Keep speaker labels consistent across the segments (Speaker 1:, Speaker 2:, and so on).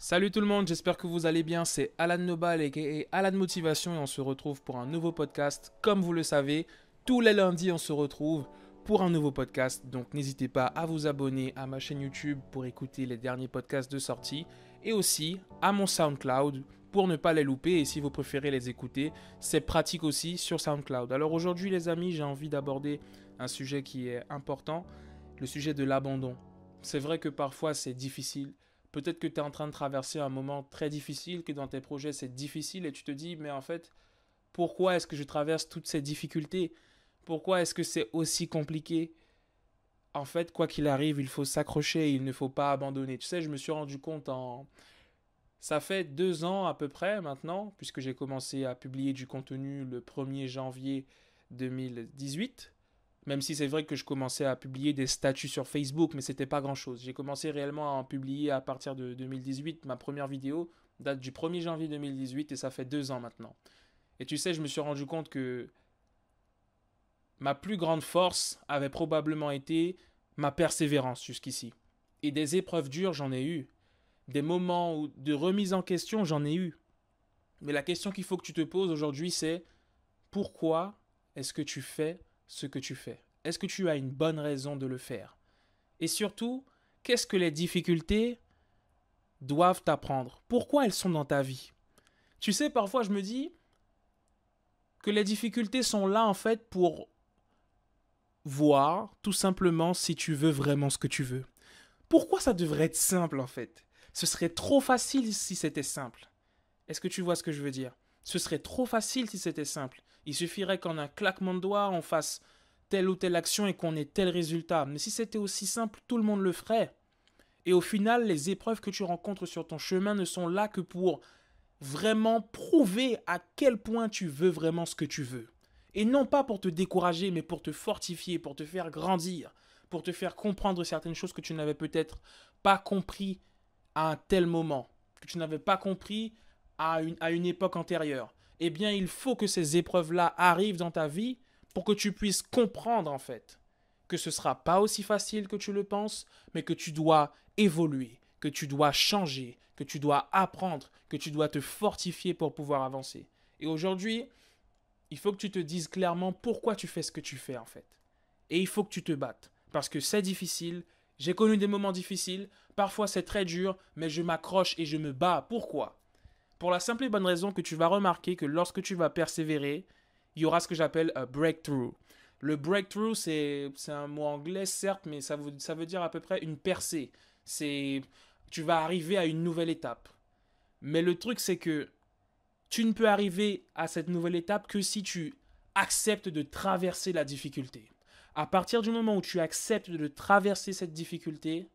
Speaker 1: Salut tout le monde, j'espère que vous allez bien. C'est Alan Nobal et Alan Motivation et on se retrouve pour un nouveau podcast. Comme vous le savez, tous les lundis on se retrouve pour un nouveau podcast. Donc n'hésitez pas à vous abonner à ma chaîne YouTube pour écouter les derniers podcasts de sortie et aussi à mon SoundCloud pour ne pas les louper et si vous préférez les écouter, c'est pratique aussi sur SoundCloud. Alors aujourd'hui les amis, j'ai envie d'aborder un sujet qui est important, le sujet de l'abandon. C'est vrai que parfois c'est difficile. Peut-être que tu es en train de traverser un moment très difficile, que dans tes projets c'est difficile et tu te dis, mais en fait, pourquoi est-ce que je traverse toutes ces difficultés? Pourquoi est-ce que c'est aussi compliqué? En fait, quoi qu'il arrive, il faut s'accrocher, il ne faut pas abandonner. Tu sais, je me suis rendu compte en... Ça fait 2 ans à peu près maintenant, puisque j'ai commencé à publier du contenu le 1er janvier 2018. Même si c'est vrai que je commençais à publier des statuts sur Facebook, mais c'était pas grand-chose. J'ai commencé réellement à en publier à partir de 2018. Ma première vidéo date du 1er janvier 2018 et ça fait 2 ans maintenant. Et tu sais, je me suis rendu compte que ma plus grande force avait probablement été ma persévérance jusqu'ici. Et des épreuves dures, j'en ai eu. Des moments de remise en question, j'en ai eu. Mais la question qu'il faut que tu te poses aujourd'hui, c'est pourquoi est-ce que tu fais ce que tu fais? Est-ce que tu as une bonne raison de le faire? Et surtout, qu'est-ce que les difficultés doivent t'apprendre? Pourquoi elles sont dans ta vie? Tu sais, parfois je me dis que les difficultés sont là en fait pour voir tout simplement si tu veux vraiment ce que tu veux. Pourquoi ça devrait être simple en fait? Ce serait trop facile si c'était simple. Est-ce que tu vois ce que je veux dire? Ce serait trop facile si c'était simple. Il suffirait qu'en un claquement de doigts, on fasse telle ou telle action et qu'on ait tel résultat. Mais si c'était aussi simple, tout le monde le ferait. Et au final, les épreuves que tu rencontres sur ton chemin ne sont là que pour vraiment prouver à quel point tu veux vraiment ce que tu veux. Et non pas pour te décourager, mais pour te fortifier, pour te faire grandir, pour te faire comprendre certaines choses que tu n'avais peut-être pas compris à un tel moment, que tu n'avais pas compris à une époque antérieure. Eh bien, il faut que ces épreuves-là arrivent dans ta vie pour que tu puisses comprendre en fait que ce ne sera pas aussi facile que tu le penses, mais que tu dois évoluer, que tu dois changer, que tu dois apprendre, que tu dois te fortifier pour pouvoir avancer. Et aujourd'hui, il faut que tu te dises clairement pourquoi tu fais ce que tu fais en fait. Et il faut que tu te battes. Parce que c'est difficile, j'ai connu des moments difficiles, parfois c'est très dur, mais je m'accroche et je me bats. Pourquoi? Pour la simple et bonne raison que tu vas remarquer que lorsque tu vas persévérer, il y aura ce que j'appelle un breakthrough. Le breakthrough, c'est un mot anglais, certes, mais ça veut dire à peu près une percée. C'est, tu vas arriver à une nouvelle étape. Mais le truc, c'est que tu ne peux arriver à cette nouvelle étape que si tu acceptes de traverser la difficulté. À partir du moment où tu acceptes de traverser cette difficulté,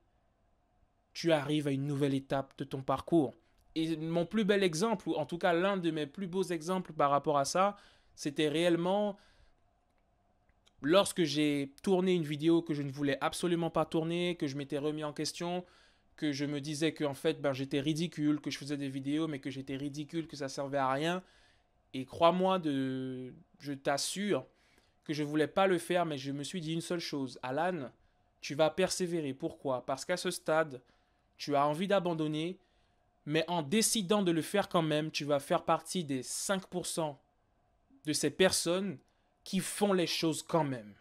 Speaker 1: tu arrives à une nouvelle étape de ton parcours. Et mon plus bel exemple, ou en tout cas l'un de mes plus beaux exemples par rapport à ça, c'était réellement lorsque j'ai tourné une vidéo que je ne voulais absolument pas tourner, que je m'étais remis en question, que je me disais que en fait j'étais ridicule, que je faisais des vidéos mais que j'étais ridicule, que ça servait à rien. Et crois-moi, je t'assure que je ne voulais pas le faire, mais je me suis dit une seule chose. Alan, tu vas persévérer. Pourquoi? Parce qu'à ce stade, tu as envie d'abandonner, mais en décidant de le faire quand même, tu vas faire partie des 5% de ces personnes qui font les choses quand même.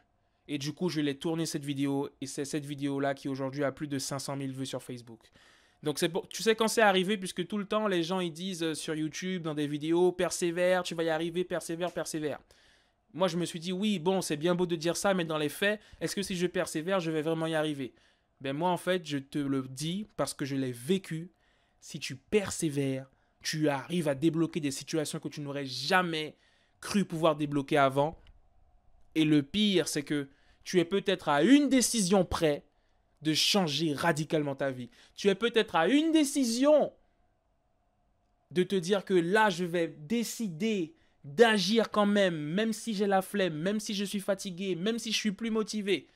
Speaker 1: Et du coup, je l'ai tourné cette vidéo, et c'est cette vidéo-là qui aujourd'hui a plus de 500 000 vues sur Facebook. Donc tu sais quand c'est arrivé, puisque tout le temps les gens ils disent sur YouTube, dans des vidéos, persévère, tu vas y arriver, persévère, persévère. Moi je me suis dit oui, bon c'est bien beau de dire ça, mais dans les faits, est-ce que si je persévère, je vais vraiment y arriver? Ben moi en fait je te le dis parce que je l'ai vécu. Si tu persévères, tu arrives à débloquer des situations que tu n'aurais jamais cru pouvoir débloquer avant. Et le pire c'est que tu es peut-être à une décision près de changer radicalement ta vie. Tu es peut-être à une décision de te dire que là, je vais décider d'agir quand même, même si j'ai la flemme, même si je suis fatigué, même si je suis plus motivé.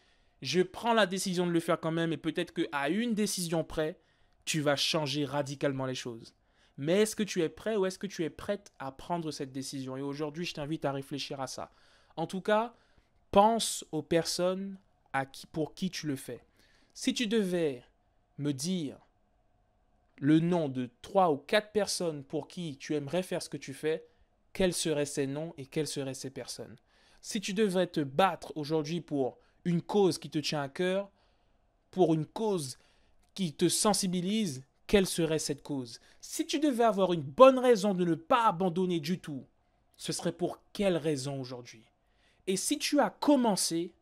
Speaker 1: Je prends la décision de le faire quand même et peut-être qu'à une décision près, tu vas changer radicalement les choses. Mais est-ce que tu es prêt ou est-ce que tu es prête à prendre cette décision? Et aujourd'hui, je t'invite à réfléchir à ça. En tout cas, pense aux personnes pour qui tu le fais. Si tu devais me dire le nom de 3 ou 4 personnes pour qui tu aimerais faire ce que tu fais, quels seraient ces noms et quelles seraient ces personnes? Si tu devrais te battre aujourd'hui pour une cause qui te tient à cœur, pour une cause qui te sensibilise, quelle serait cette cause? Si tu devais avoir une bonne raison de ne pas abandonner du tout, ce serait pour quelle raison aujourd'hui? Et si tu as commencé,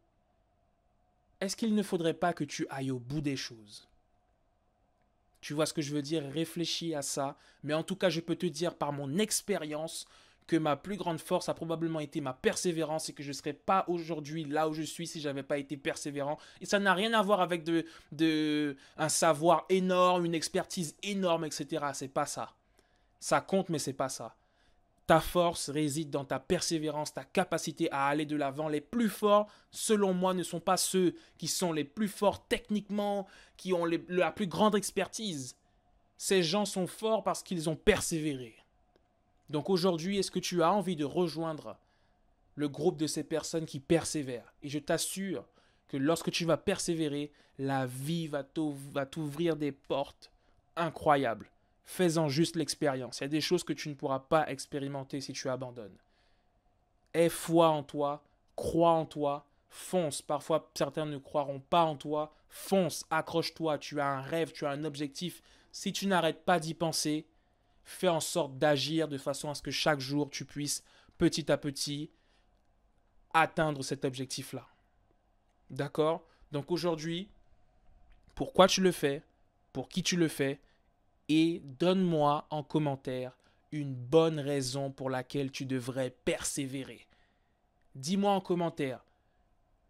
Speaker 1: est-ce qu'il ne faudrait pas que tu ailles au bout des choses? Tu vois ce que je veux dire? Réfléchis à ça. Mais en tout cas, je peux te dire par mon expérience que ma plus grande force a probablement été ma persévérance et que je ne serais pas aujourd'hui là où je suis si je n'avais pas été persévérant. Et ça n'a rien à voir avec un savoir énorme, une expertise énorme, etc. C'est pas ça. Ça compte, mais c'est pas ça. Ta force réside dans ta persévérance, ta capacité à aller de l'avant. Les plus forts, selon moi, ne sont pas ceux qui sont les plus forts techniquement, qui ont la plus grande expertise. Ces gens sont forts parce qu'ils ont persévéré. Donc aujourd'hui, est-ce que tu as envie de rejoindre le groupe de ces personnes qui persévèrent? Et je t'assure que lorsque tu vas persévérer, la vie va t'ouvrir des portes incroyables. Fais-en juste l'expérience. Il y a des choses que tu ne pourras pas expérimenter si tu abandonnes. Aie foi en toi, crois en toi, fonce. Parfois, certains ne croiront pas en toi. Fonce, accroche-toi. Tu as un rêve, tu as un objectif. Si tu n'arrêtes pas d'y penser, fais en sorte d'agir de façon à ce que chaque jour, tu puisses petit à petit atteindre cet objectif-là. D'accord? Donc aujourd'hui, pourquoi tu le fais? Pour qui tu le fais? Et donne-moi en commentaire une bonne raison pour laquelle tu devrais persévérer. Dis-moi en commentaire,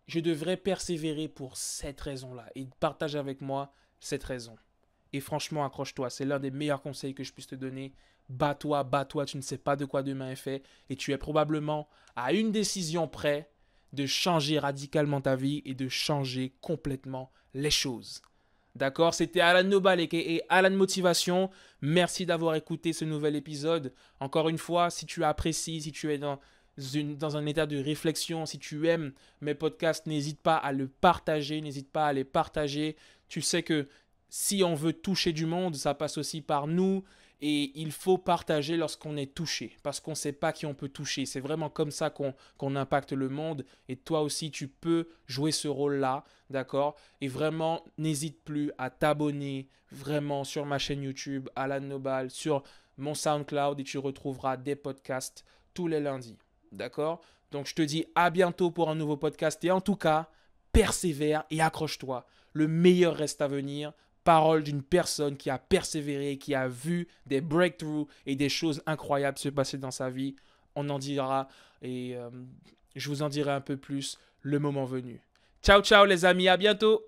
Speaker 1: je devrais persévérer pour cette raison-là. Et partage avec moi cette raison. Et franchement, accroche-toi. C'est l'un des meilleurs conseils que je puisse te donner. Bats-toi, bats-toi. Tu ne sais pas de quoi demain est fait. Et tu es probablement à une décision près de changer radicalement ta vie et de changer complètement les choses. D'accord? C'était Alan Nobal et Alan Motivation. Merci d'avoir écouté ce nouvel épisode. Encore une fois, si tu apprécies, si tu es dans un état de réflexion, si tu aimes mes podcasts, n'hésite pas à le partager, n'hésite pas à les partager. Tu sais que si on veut toucher du monde, ça passe aussi par nous. Et il faut partager lorsqu'on est touché, parce qu'on ne sait pas qui on peut toucher. C'est vraiment comme ça qu'on impacte le monde. Et toi aussi, tu peux jouer ce rôle-là, d'accord? Et vraiment, n'hésite plus à t'abonner vraiment sur ma chaîne YouTube, Alan Nobal, sur mon SoundCloud, et tu retrouveras des podcasts tous les lundis, d'accord? Donc, je te dis à bientôt pour un nouveau podcast. Et en tout cas, persévère et accroche-toi. Le meilleur reste à venir. Parole d'une personne qui a persévéré, qui a vu des breakthroughs et des choses incroyables se passer dans sa vie. On en dira et je vous en dirai un peu plus le moment venu. Ciao, ciao les amis, à bientôt!